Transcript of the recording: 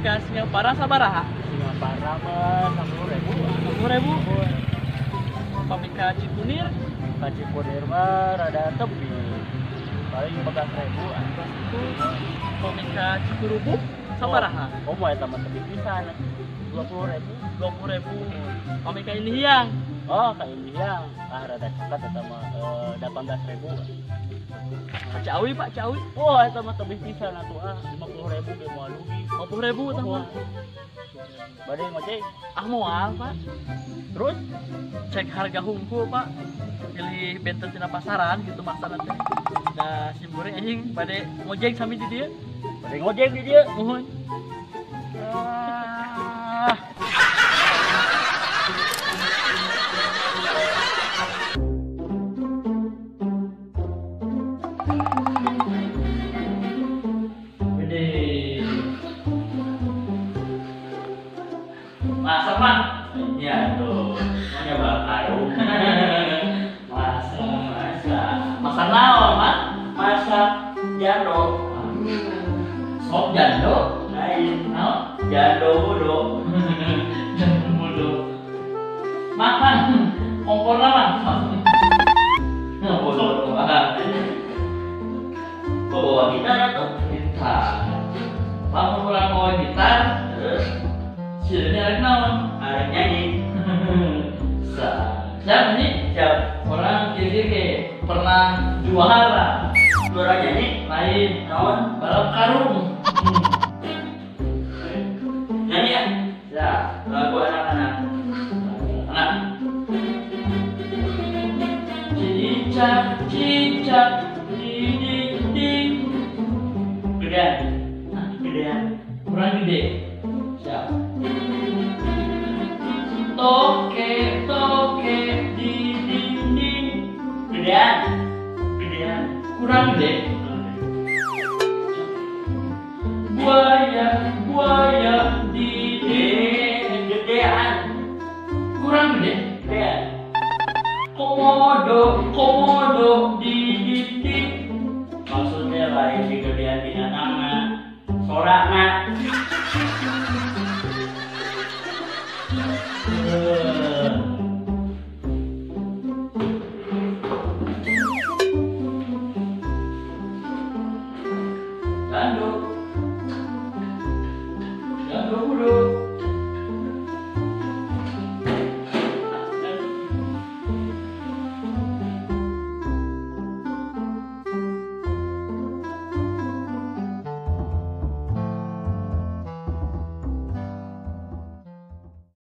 Pamika Singapura sabaraha? Singapura mah 60.000. 10.000. Pamika Cikunir Kaci Punir mah rada tebi. Paling 15.000 atas itu. Pamika Cikurubuk sabaraha? Oh, mau eta mah tebi pisan. 20.000. 20.000. Pamika Indihiyang Oh, ka ini yang rada cekat eta mah 18.000. Ciawi Pak, Ciawi Wah, eta mah tebi pisan atuh 50.000 ge moal rugi. 50.000 tah mah. Bade ngojek. Moal Pak. Terus Cek harga hungkul Pak. Pilih benten tina pasaran gitu masalah teh. Da simburing anjing bade ngojek sami di dieu. bade ngojek di dia. Nuhun. Ah. Masak man? Iya tuh, mana bakal masak naon man? Masak jando. Sop jando? Lain, naon? Jando budo. Jando budo. Makan, kompor man? Bodoh banget. Bawa gitar atau? Gitar. Kamu pulang bawa gitar? Sirnya arek naon? Arek nyanyi. Siapa nih? Siap. Orang kiri pernah juara. Juara nyanyi? Lain. Naon? Balap karung. Nyanyi ya? Ya. Lagu anak-anak. Anak. Cicak, cicak, ding, ding. Gedean. Nah, gedean. Kurang gede. Siap. Toke, toke, di dinding. Gedean, gedean, kurang gede. Buaya, buaya, di gedean, kurang gede. Gedean. Komodo, komodo, di dinding. Maksudnya lain di gedean binatangna, sorakna.